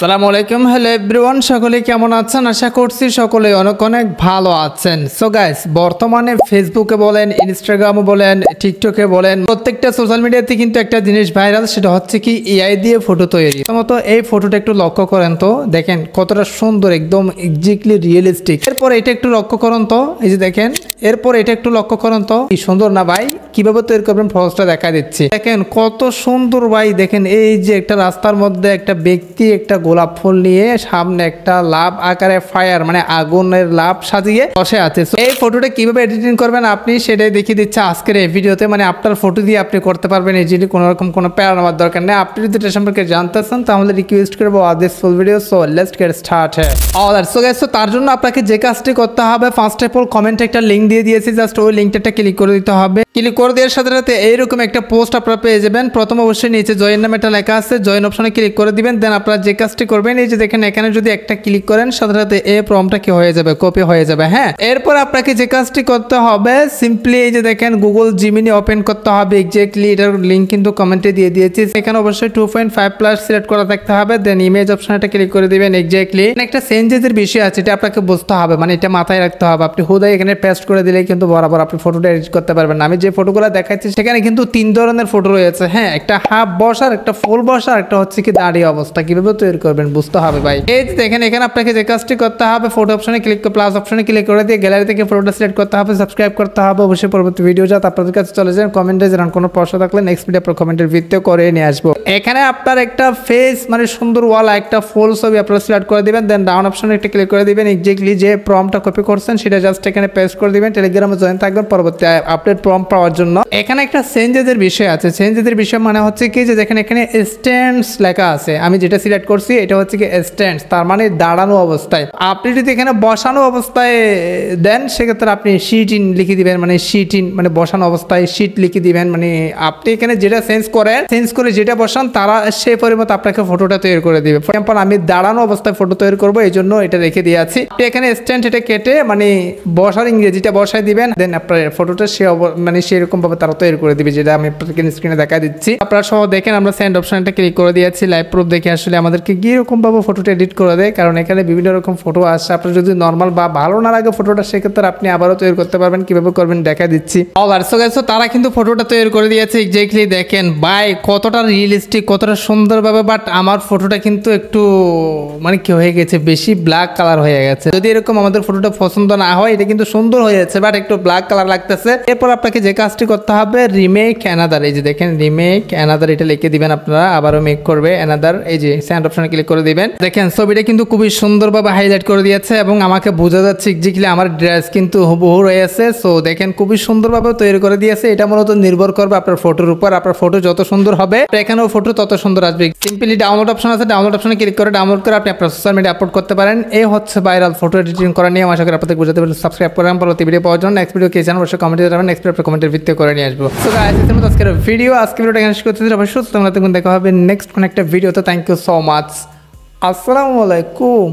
আসসালামু আলাইকুম। Hello everyone, সকলে কেমন আছেন? আশা করছি সকলে অনেক অনেক ভালো আছেন। সো গাইস, বর্তমানে ফেসবুকে বলেন, ইনস্টাগ্রামে বলেন, টিকটকে বলেন, প্রত্যেকটা সোশ্যাল মিডিয়াতে কিন্তু একটা জিনিস ভাইরাল, সেটা হচ্ছে কি এআই দিয়ে ফটো তৈরি। প্রথমত এই ফটোটা একটু লক্ষ্য করেন তো, দেখেন কতটা সুন্দর, একদম এক্স্যাক্টলি রিয়েলিস্টিক। এরপর এটা একটু লক্ষ্য করুন তো, এই যে দেখেন, এরপর এটা একটু লক্ষ্য করুন তো, কি সুন্দর না ভাই? কিভাবে তৈরি করবেন ফটোটা দেখা দিচ্ছি। দেখেন কত সুন্দর ভাই। দেখেন এই যে একটা রাস্তার মধ্যে একটা ব্যক্তি একটা গোলাপ ফুল নিয়ে সামনে একটা লাভ আকারে ফায়ার মানে আগুনের লাভ সাজিয়ে বসে আছে। এই ফটোটা কিভাবে এডিটিং করবেন আপনি সেটাই দেখিয়ে দিচ্ছে আজকের এই ভিডিওতে। মানে আপনার ফটো দিয়ে আপনি করতে পারবেন ইজিলি, কোনো রকম কোনো প্যারা নেওয়ার দরকার নেই। আপনি যদি এটা সম্পর্কে জানতে চান তাহলে রিকোয়েস্ট করবো this full video. So let's get started. Alright, so guys, তার জন্য আপনাকে যে কাজটি করতে হবে, ফার্স্ট অফ অল কমেন্টে একটা লিংক দিয়ে দিয়েছি, জাস্ট ওই লিংকটা ক্লিক করে দিতে হবে। ক্লিক করে দেওয়ার সাথে সাথে এইরকম একটা পোস্ট আপনারা পেয়ে যাবেন। প্রথম অবশ্যই নিচে জয়েন নামে একটা লেখা আছে, জয়েন অপশনে ক্লিক করে দিবেন। দেন আপনারা যে কাজটি করবেন, এই যে দেখেন এখানে যদি একটা ক্লিক করেন সাথে সাথে এই ফর্মটা কি হয়ে যাবে, কপি হয়ে যাবে। হ্যাঁ, এরপর আপনাকে যে কাজটি করতে হবে, সিম্পলি এই যে দেখেন গুগল জিমিনি ওপেন করতে হবে। এক্স্যাক্টলি এটার লিংক কিন্তু কমেন্টে দিয়ে দিয়েছি। এখানে অবশ্যই 2.5 প্লাস সিলেক্ট করা থাকতে হবে। দেন ইমেজ অপশনটা ক্লিক করে দিবেন। এক্স্যাক্টলি একটা চেঞ্জেসের বিষয় আছে, এটা আপনাকে বুঝতে হবে, মানে এটা মাথায় রাখতে হবে। আপনি হুদাই এখানে পেস্ট করে দিলে কিন্তু বরাবর আপনি ফটোটা এডিট করতে পারবেন না। আমি যে ফটোগুলো দেখাচ্ছি সেখানে কিন্তু 3 ধরনের ফটো রয়েছে। হ্যাঁ, একটা হাফ বসার, একটা ফুল বসার, একটা হচ্ছে কি দাঁড়িয়ে অবস্থা। কিভাবে তৈরি করবেন বুঝতে হবে ভাই। এই যে দেখেন এখানে আপনাকে যে কাজটি করতে হবে, ফটো অপশনে ক্লিক করে প্লাস অপশনে ক্লিক করে দিয়ে গ্যালারি থেকে ফটোটা সিলেক্ট করতে হবে, সাবস্ক্রাইব করতে হবে। অবশ্যই পরবর্তী ভিডিও যাতে আপনাদের কাছে চলে যায়। কমেন্টে জানান কোনো প্রশ্ন থাকলে নেক্সট ভিডিও আপনার কমেন্টের ভিত্তিতে করে নিয়ে আসবো। এখানে আপনার একটা ফেস মানে সুন্দর ওয়ালা একটা ফুল ছবি আপনারা সিলেক্ট করে দিবেন। দেন ডাউন অপশনে একটা ক্লিক করে দিবেন। এক্স্যাক্টলি যে প্রম্পটটা কপি করছেন সেটা জাস্ট এখানে পেস্ট করে দিবেন। টেলিগ্রামে জয়েন থাকবেন পরবর্তী আপডেট প্রম্পট পাওয়ার জন্য। এখানে একটা চেঞ্জেসের বিষয় আছে। চেঞ্জেসের বিষয় মানে হচ্ছে কি যে দেখেন এখানে স্ট্যান্ডস লেখা আছে। আমি যেটা সিলেক্ট করছি এটা হচ্ছে কি স্ট্যান্ডস, তার মানে দাঁড়ানো অবস্থায়। আপনি যদি এখানে বসানো অবস্থায় দেন সেক্ষেত্রে আপনি সিট ইন লিখে দিবেন, মানে সিট ইন মানে বসানো অবস্থায় সিট লিখে দিবেন। মানে আপনি এখানে যেটা চেঞ্জ করে যেটা বসান তারা সেই পরিমতো আপনাকে ফটোটা তৈরি করে দিবে। ফর এক্সাম্পল আমি দাঁড়ানো অবস্থায় ফটো তৈরি করবো, এই জন্য এটা রেখে দিয়ে আছি। আপনি এখানে স্ট্যান্ড এটা কেটে মানে বসার ইংরেজিটা বসাই দিবেন। দেন আপনার ফটোটা মানে সেরকম ভাবে তারা তৈরি করে দিবে, যেটা আমি আপনাকে স্ক্রিনে দেখা দিচ্ছি। আপনারা সহ দেখেন আমরা সেন্ড অপশনটা ক্লিক করে দিয়েছি। লাইভ প্রুফ দেখে আসলে আমাদেরকে কিরকম ভাবে ফটোটা এডিট করে দেয়, কারণ এখানে বিভিন্ন রকম ফটো আসছে। আপনার যদি নর্মাল বা ভালো না লাগে ফটোটা, সেক্ষেত্রে আপনি আবারও তৈরি করতে পারবেন। কিভাবে করবেন দেখা দিচ্ছি। অলরাইট, সো গাইস, তারা কিন্তু ফটোটা তৈরি করে দিয়েছে। এক্স্যাক্টলি দেখেন ভাই কতটা রিয়েলিস্টিক, কতটা সুন্দরভাবে। বাট আমার ফটোটা কিন্তু একটু মানে কি হয়ে গেছে, বেশি ব্ল্যাক কালার হয়ে গেছে। যদি এরকম আমাদের ফটোটা পছন্দ না হয়, এটা কিন্তু সুন্দর হয়ে যাচ্ছে বাট একটু ব্ল্যাক কালার লাগতেছে। এরপর আপনাকে যে কাজটি করতে হবে, রিমেক অ্যানাদার, এই যে দেখেন রিমেক অ্যানাদার এটা লিখে দিবেন। আপনারা আবারও মেক করবে অ্যানাদার, এই যে সেন্ড অপশনে ক্লিক করে দিবেন। দেখেন ছবিটা কিন্তু খুবই সুন্দরভাবে হাইলাইট করে দিয়েছে এবং আমাকে বোঝা যাচ্ছে এক্স্যাক্টলি আমার ড্রেস কিন্তু হুবহু রয়েছে। সো দেখেন খুবই সুন্দরভাবে তৈরি করে দিয়েছে। এটা মূলত নির্ভর করবে আপনার ফটোর উপর। আপনার ফটো যত সুন্দর হবে এখানেও ফটো তত সুন্দর আসবে। সিম্পলি ডাউনলোড অপশন আছে, ডাউনলোড অপশনে ক্লিক করে ডাউনলোড করে আপনি আপনার সোশ্যাল মিডিয়া আপলোড করতে পারেন। এই হচ্ছে ভাইরাল ফটো এডিটিং করা নিয়ে। আশা করি আপনাদের বুঝাতে পারবেন। সাবস্ক্রাইব করেন পরবর্তী ভিডিও পাওয়ার জন্য। নেক্সট ভিডিও কে জানান অবশ্যই কমেন্টে জানাবেন। নেক্সট ভিডিও কমেন্টের ভিত্তিতে করে নিয়ে আসবো। সো গাইস, আজকের ভিডিওটা এখানে শেষ করতে অবশ্যই তোমরা দেখা হবে নেক্সট কোন একটা ভিডিওতে। Thank you so much. আসসালামু আলাইকুম।